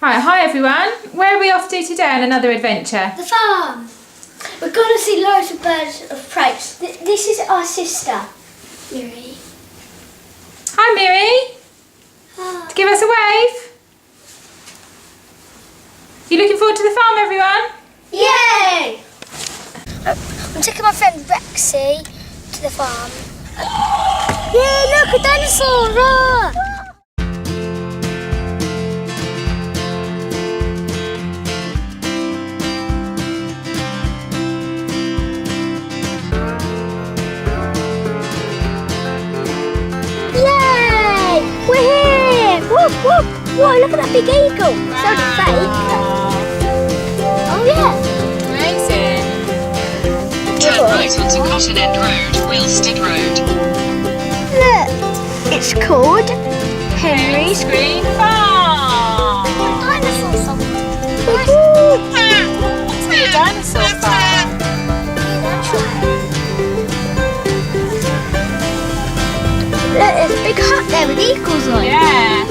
Right, hi everyone. Where are we off to today on another adventure? The farm. We're going to see loads of birds of prey. This is our sister, Miri. Hi Miri. Give us a wave. You looking forward to the farm, everyone? Yay! I'm taking my friend Rexie to the farm. Yeah, look, a dinosaur! Run! Yay! We're here! Whoop, whoop! Whoa, look at that big eagle! It's only fake. Oh yeah! Amazing. Turn right onto Cotton End Road, Wilstead Road. Look, it's called Henry's Green Farm. Dinosaur Song. It's a dinosaur farm. Look, there's a big hut there with eagles on. Yeah.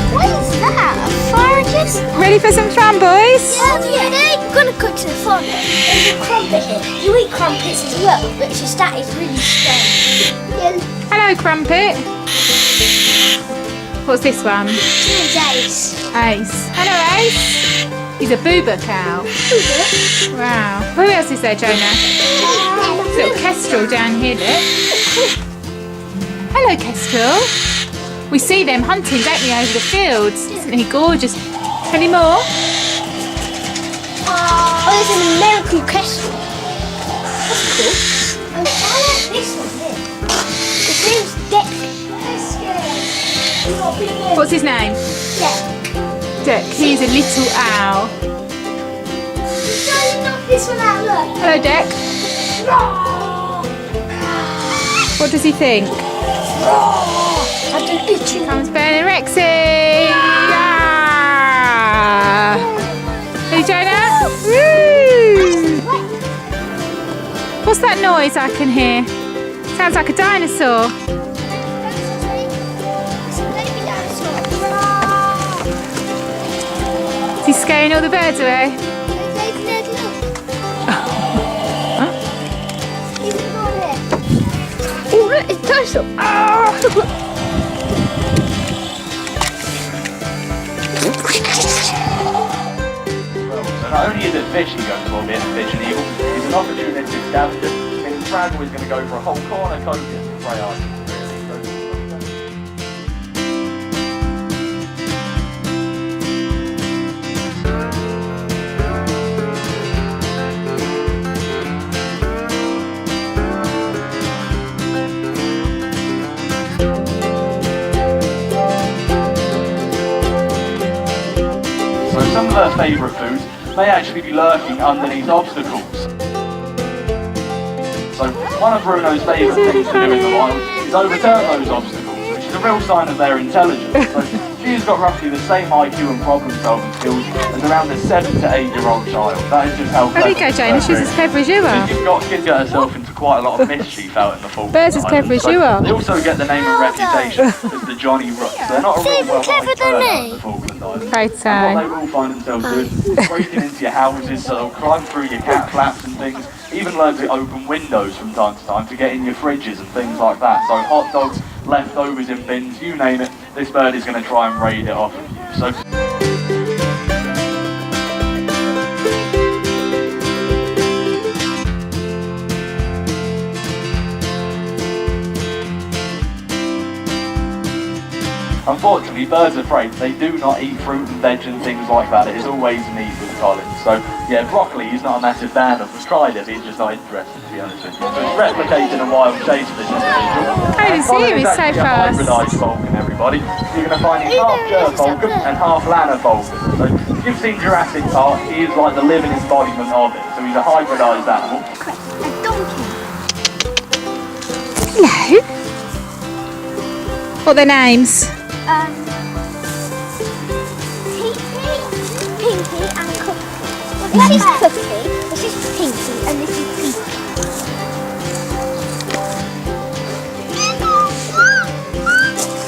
What is that? Asparagus? Ready for some fun, boys? Yeah, we're going to go to the farm. There's a crumpet here. You eat crumpets as well, but it's just that is really strange. Yeah. Hello, Crumpet. What's this one? It's Ace. Ace. Hello, Ace. He's a boober cow. Wow. Who else is there, Jonah? Little kestrel down here, look. Hello, kestrel. We see them hunting, don't we, over the fields? Isn't he gorgeous? Any more? Oh, there's an American kestrel. That's cool. I like this one here. His name's Dick. What's his name? Yeah. Dick. He's a little owl. Don't knock this one out, look. Hello, Dick. What does he think? I do picture. Comes Ben and Rexie. Yeah. Hey, Jonah. Woo. What's that noise I can hear? Sounds like a dinosaur. It's a baby dinosaur. Is he scaring all the birds away? Oh, look, it's a dinosaur. So not only is it fishing going for a bit of fish and eel, he's an opportunistic scavenger, meaning Brad was going to go for a whole cornucopia of prey items, really. So some of their favourite foods may actually be lurking underneath obstacles. So one of Bruno's favourite things to do in the wild is overturn those obstacles, which is a real sign of their intelligence. So she's got roughly the same IQ and problem solving skills as around a 7 to 8 year old child. That is just how There you go, Jonah. She's as clever as you are. You've got to get herself into quite a lot of mischief out in the fall. Bird's as clever as you are. They also get the name and reputation as the Johnny Rooks. They're not a real Even clever well-liked than bird me. out of the Falkland Islands. Right, And what they will find themselves doing is breaking into your houses, so they'll climb through your cat flaps and things, even learn to open windows from time to time to get in your fridges and things like that. So hot dogs, leftovers in bins, you name it, this bird is going to try and raid it off of you. So unfortunately, birds of prey, they do not eat fruit and veg and things like that. It is always meat with Colin. So, yeah, broccoli he's not a massive fan of. We've tried it, but he's just not interested, to be honest with you. So it's replicating a wild chase for this individual. I didn't see him, he's so Actually fast. a hybridised falcon, everybody. You're going to find he's half Ger falcon and half Lanner falcon. So, if you've seen Jurassic Park, he is like the living embodiment of it. So he's a hybridised animal. A donkey. Hello. What are their names? Pinky and Cookie. Well, this is Cookie, this is Pinky, and this is Pinky.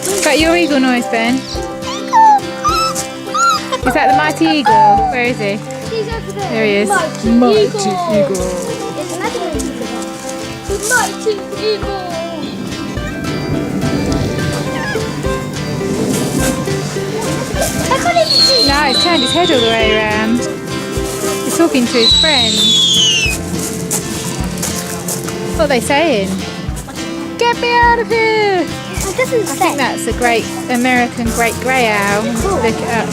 Is that your eagle noise, Ben? Is that the mighty eagle? Where is he? He's over there. There he is. Mighty eagle. There's another mighty eagle. The mighty eagle. I can't even see. No, he's turned his head all the way around. He's talking to his friends. What are they saying? Get me out of here! It doesn't I think that's a great American great grey owl. Look it up.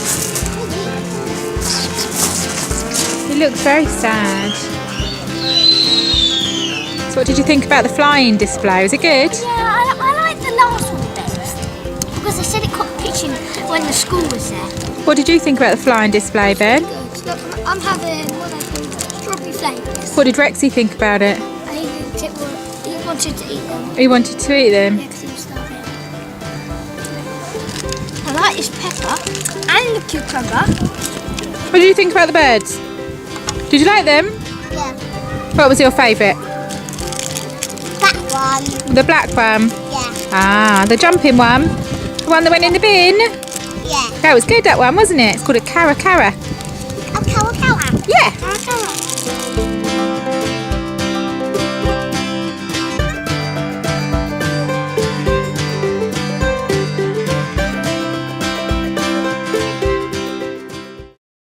He looks very sad. So what did you think about the flying display? Was it good? Yeah, I like the last one best because they said it caught pitching when the school was there. What did you think about the flying display, Ben? Good. Look, I'm having what I call strawberry flakes. What did Rexie think about it? He wanted to eat them. He wanted to eat them. Yeah, because he was starving. I like this pepper and the cucumber. What did you think about the birds? Did you like them? Yeah. What was your favourite? That one. The black one? Yeah. Ah, the jumping one? The one that went in the bin? Yeah. That was good, that one, wasn't it? It's called a cara cara. Oh, cow. Yeah. Cow.